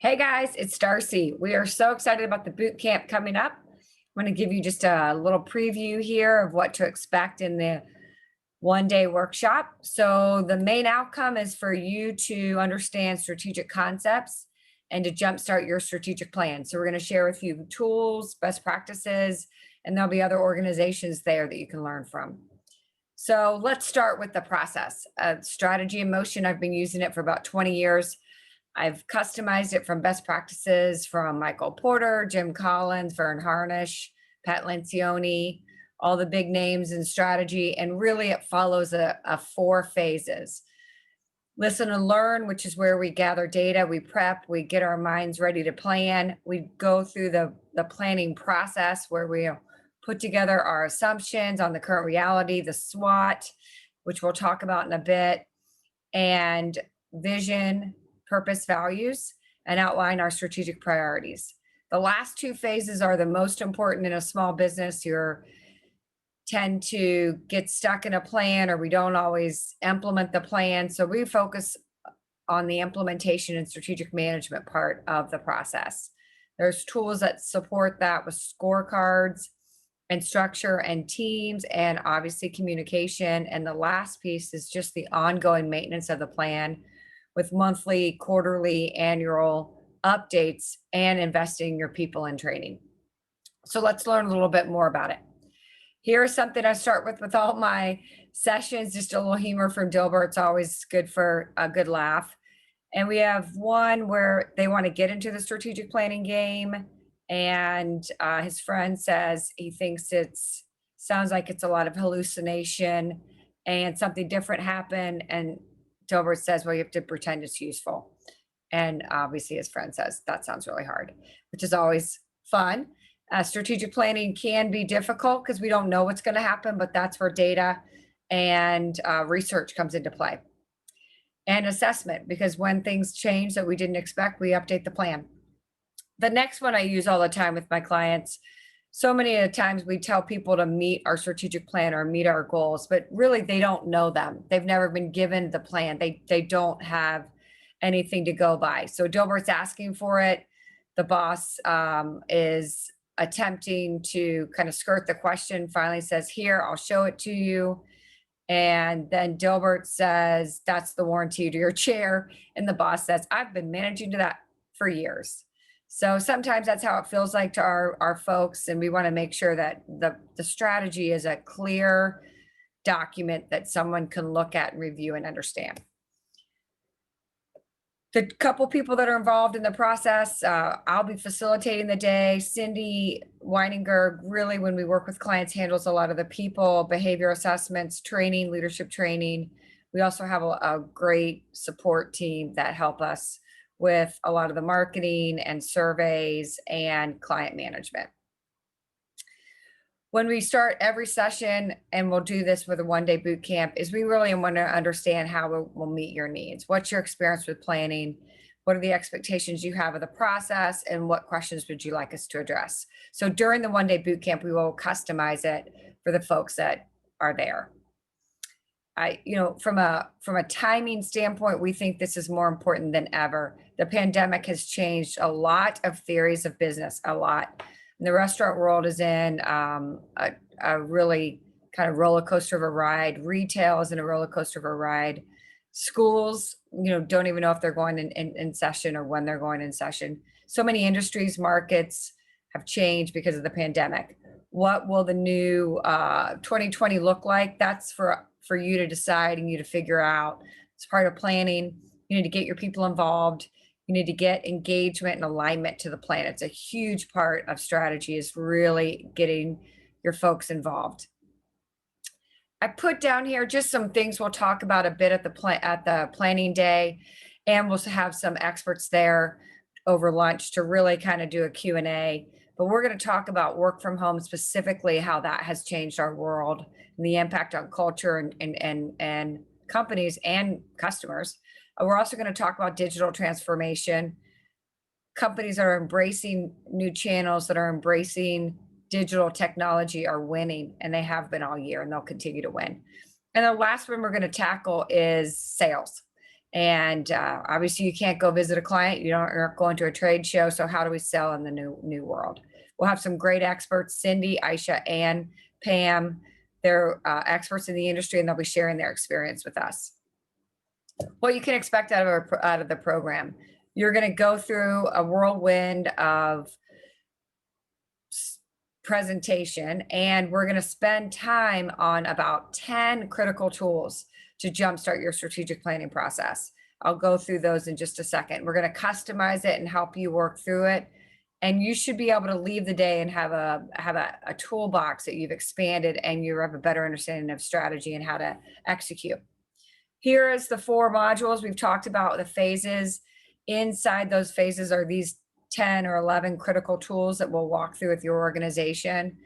Hey guys, it's Darcy. We are so excited about the boot camp coming up. I'm going to give you just a little preview here of what to expect in the 1 day workshop. So, the main outcome is for you to understand strategic concepts and to jumpstart your strategic plan. So, we're going to share with you tools, best practices, and there'll be other organizations there that you can learn from. So, let's start with the process. Strategy in motion, I've been using it for about 20 years. I've customized it from best practices from Michael Porter, Jim Collins, Vern Harnish, Pat Lencioni, all the big names in strategy. And really, it follows a four phases. Listen and learn, which is where we gather data, we prep, we get our minds ready to plan. We go through the planning process where we put together our assumptions on the current reality, the SWOT, which we'll talk about in a bit, and vision, purpose, values, and outline our strategic priorities. The last two phases are the most important in a small business. You tend to get stuck in a plan, or we don't always implement the plan. So we focus on the implementation and strategic management part of the process. There's tools that support that with scorecards and structure and teams, and obviously communication. And the last piece is just the ongoing maintenance of the plan with monthly, quarterly, annual updates and investing your people in training. So let's learn a little bit more about it. Here's something I start with all my sessions, just a little humor from Dilbert. It's always good for a good laugh. And we have one where they want to get into the strategic planning game. And his friend says he thinks sounds like it's a lot of hallucination and something different happened. And Dilbert says, well, you have to pretend it's useful. And obviously his friend says, that sounds really hard, which is always fun. Strategic planning can be difficult because we don't know what's going to happen, but that's where data and research comes into play. And assessment, because when things change that we didn't expect, we update the plan. The next one I use all the time with my clients. So many of the times we tell people to meet our strategic plan or meet our goals, but really they don't know them. They've never been given the plan. They don't have anything to go by. So Dilbert's asking for it. The boss is attempting to kind of skirt the question, finally says, here, I'll show it to you. And then Dilbert says, that's the warranty to your chair. And the boss says, I've been managing to that for years. So sometimes that's how it feels like to our folks. And we want to make sure that the strategy is a clear document that someone can look at and review and understand. The couple people that are involved in the process, I'll be facilitating the day. Cindy Weininger, really, when we work with clients, handles a lot of the people, behavior assessments, training, leadership training. We also have a great support team that help us with a lot of the marketing and surveys and client management. When we start every session, and we'll do this with a 1 day boot camp, is we really want to understand how we'll meet your needs. What's your experience with planning? What are the expectations you have of the process? And what questions would you like us to address? So during the 1 day boot camp, we will customize it for the folks that are there. From a timing standpoint, we think this is more important than ever. The pandemic has changed a lot of theories of business, a lot. And the restaurant world is in a really kind of roller coaster of a ride. Retail is in a roller coaster of a ride. Schools, don't even know if they're going in session or when they're going in session. So many industries, markets have changed because of the pandemic. What will the new 2020 look like? That's for you to decide and you to figure out. It's part of planning. You need to get your people involved. You need to get engagement and alignment to the plan. It's a huge part of strategy, is really getting your folks involved. I put down here just some things we'll talk about a bit at the planning day, and we'll have some experts there over lunch to really kind of do a Q&A. But we're going to talk about work from home, specifically how that has changed our world and the impact on culture and companies and customers. We're also going to talk about digital transformation. Companies that are embracing new channels, that are embracing digital technology, are winning, and they have been all year, and they'll continue to win. And the last one we're going to tackle is sales. And obviously you can't go visit a client. You're not going to a trade show. So how do we sell in the new world? We'll have some great experts, Cindy, Aisha, and Pam. They're experts in the industry, and they'll be sharing their experience with us. What you can expect out of the program. You're going to go through a whirlwind of presentation, and we're going to spend time on about 10 critical tools to jumpstart your strategic planning process. I'll go through those in just a second. We're going to customize it and help you work through it. And you should be able to leave the day and have a toolbox that you've expanded, and you have a better understanding of strategy and how to execute. Here is the 4 modules. We've talked about the phases. Inside those phases are these 10 or 11 critical tools that we'll walk through with your organization.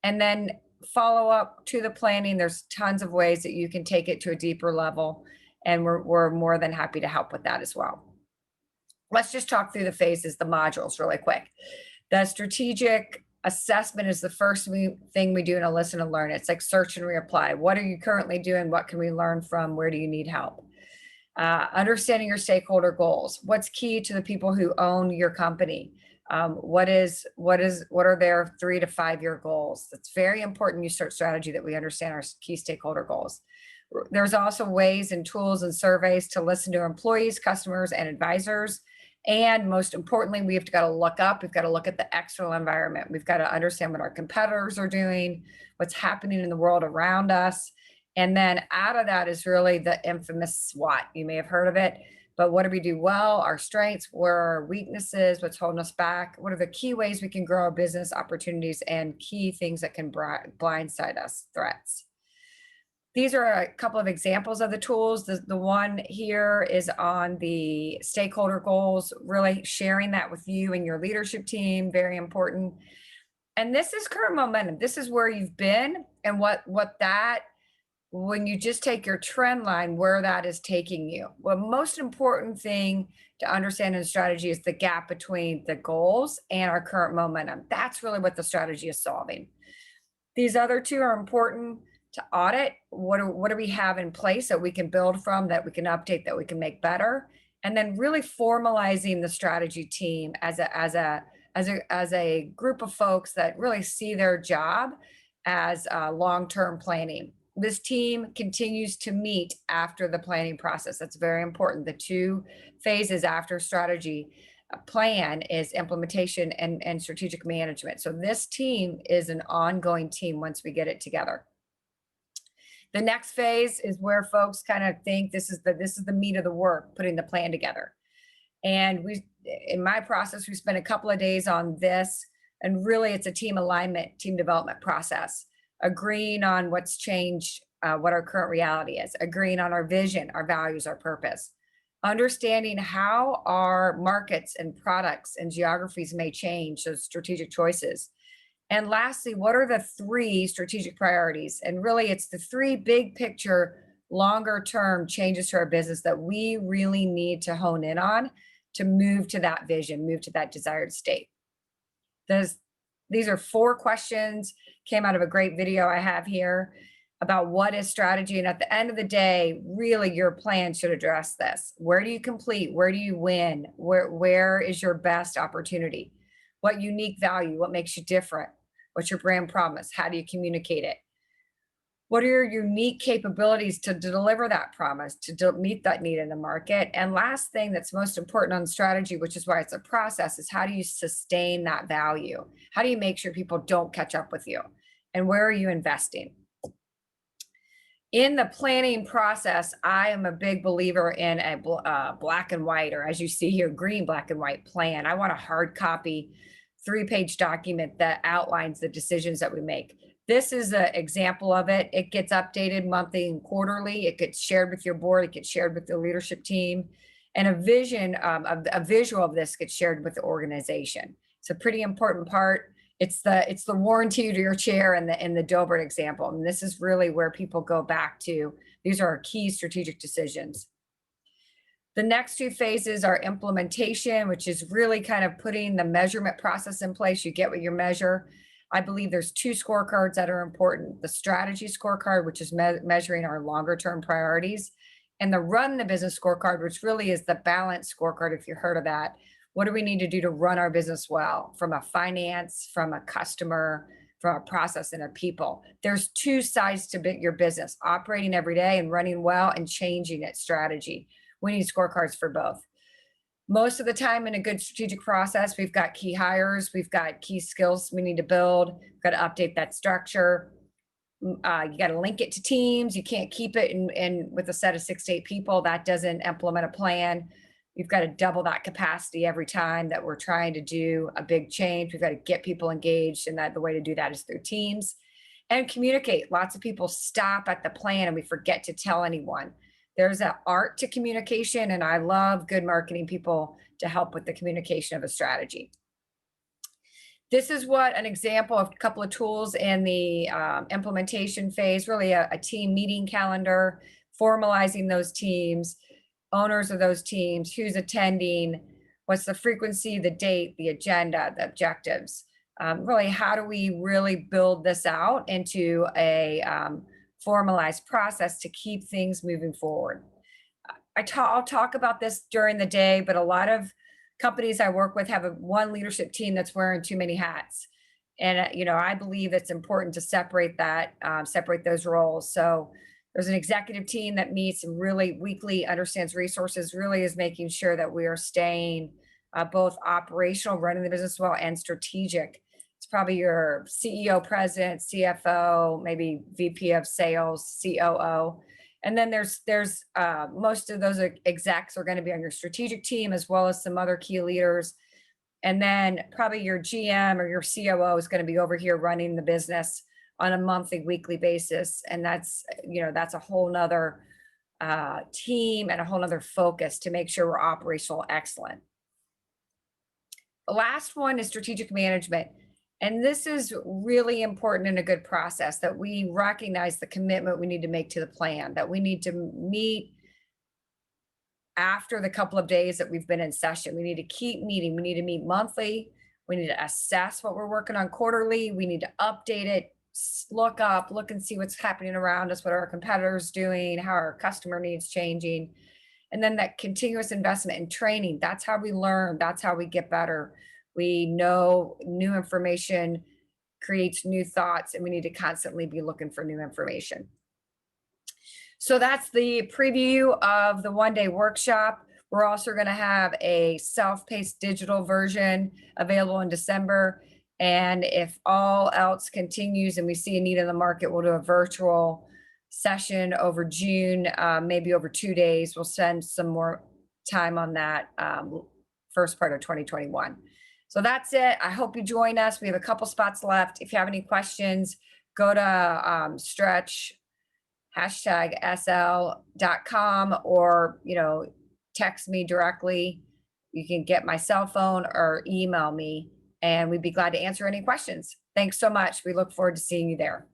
And then follow up to the planning. There's tons of ways that you can take it to a deeper level, and we're more than happy to help with that as well. Let's just talk through the phases, the modules really quick. The strategic assessment is the first thing we do in a listen and learn. It's like search and reapply. What are you currently doing? What can we learn from? Where do you need help? Understanding your stakeholder goals. What's key to the people who own your company? What are their 3 to 5 year goals? It's very important you start strategy that we understand our key stakeholder goals. There's also ways and tools and surveys to listen to employees, customers, and advisors. And most importantly, we've got to look up. We've got to look at the external environment. We've got to understand what our competitors are doing, what's happening in the world around us. And then out of that is really the infamous SWOT. You may have heard of it, but what do we do well? Our strengths, where are our weaknesses, what's holding us back? What are the key ways we can grow our business opportunities, and key things that can blindside us, threats? These are a couple of examples of the tools. The one here is on the stakeholder goals, really sharing that with you and your leadership team, very important. And this is current momentum. This is where you've been, and when you just take your trend line, where that is taking you. Well, most important thing to understand in strategy is the gap between the goals and our current momentum. That's really what the strategy is solving. These other 2 are important to audit. What do we have in place that we can build from, that we can update, that we can make better? And then really formalizing the strategy team as a group of folks that really see their job as long-term planning. This team continues to meet after the planning process. That's very important. The 2 phases after strategy plan is implementation and strategic management. So this team is an ongoing team once we get it together. The next phase is where folks kind of think this is the meat of the work, putting the plan together. And in my process, we spent a couple of days on this, and really it's a team alignment, team development process, agreeing on what's changed, what our current reality is, agreeing on our vision, our values, our purpose, understanding how our markets and products and geographies may change, those strategic choices. And lastly, what are the 3 strategic priorities? And really, it's the 3 big picture, longer term changes to our business that we really need to hone in on to move to that vision, move to that desired state. These are 4 questions, came out of a great video I have here about what is strategy. And at the end of the day, really your plan should address this. Where do you complete? Where do you win? Where is your best opportunity? What unique value? What makes you different? What's your brand promise? How do you communicate it? What are your unique capabilities to deliver that promise, to meet that need in the market? And last thing that's most important on strategy, which is why it's a process, is how do you sustain that value? How do you make sure people don't catch up with you? And where are you investing? In the planning process, I am a big believer in a black and white, or as you see here, green, black and white plan. I want a hard copy, 3-page document that outlines the decisions that we make. This is an example of it. It gets updated monthly and quarterly. It gets shared with your board. It gets shared with the leadership team. And a visual of this gets shared with the organization. It's a pretty important part. It's the warranty to your chair in the Dobert example. And this is really where people go back to. These are our key strategic decisions. The next 2 phases are implementation, which is really kind of putting the measurement process in place. You get what you measure. I believe there's 2 scorecards that are important. The strategy scorecard, which is measuring our longer term priorities, and the run the business scorecard, which really is the balance scorecard, if you heard of that. What do we need to do to run our business well from a finance, from a customer, from a process and a people? There's two sides to your business, operating every day and running well and changing its strategy. We need scorecards for both. Most of the time in a good strategic process, we've got key hires, we've got key skills we need to build, we've got to update that structure. You got to link it to teams. You can't keep it in with a set of 6 to 8 people. That doesn't implement a plan. You've got to double that capacity every time that we're trying to do a big change. We've got to get people engaged, and that the way to do that is through teams and communicate. Lots of people stop at the plan and we forget to tell anyone. There's an art to communication, and I love good marketing people to help with the communication of a strategy. This is what an example of a couple of tools in the implementation phase, really a team meeting calendar, formalizing those teams, owners of those teams, who's attending, what's the frequency, the date, the agenda, the objectives. Really, how do we really build this out into a formalized process to keep things moving forward? I'll talk about this during the day, but a lot of companies I work with have one leadership team that's wearing too many hats. And, I believe it's important to separate that, separate those roles. So there's an executive team that meets and really weekly understands resources, really is making sure that we are staying both operational, running the business well, and strategic. It's probably your CEO, president, CFO, maybe VP of sales, COO. And then there's most of those execs are going to be on your strategic team, as well as some other key leaders. And then probably your GM or your COO is going to be over here running the business on a monthly, weekly basis. And that's a whole nother team and a whole nother focus to make sure we're operational excellent. The last one is strategic management. And this is really important in a good process, that we recognize the commitment we need to make to the plan, that we need to meet after the couple of days that we've been in session. We need to keep meeting. We need to meet monthly. We need to assess what we're working on quarterly. We need to update it, look and see what's happening around us, what are our competitors doing, how our customer needs changing. And then that continuous investment in training. That's how we learn. That's how we get better. We know new information creates new thoughts, and we need to constantly be looking for new information. So that's the preview of the one-day workshop. We're also going to have a self-paced digital version available in December. And if all else continues and we see a need in the market, we'll do a virtual session over June, maybe over 2 days. We'll spend some more time on that first part of 2021. So that's it. I hope you join us. We have a couple spots left. If you have any questions, go to stretch #SL.com, or, text me directly. You can get my cell phone or email me, and we'd be glad to answer any questions. Thanks so much. We look forward to seeing you there.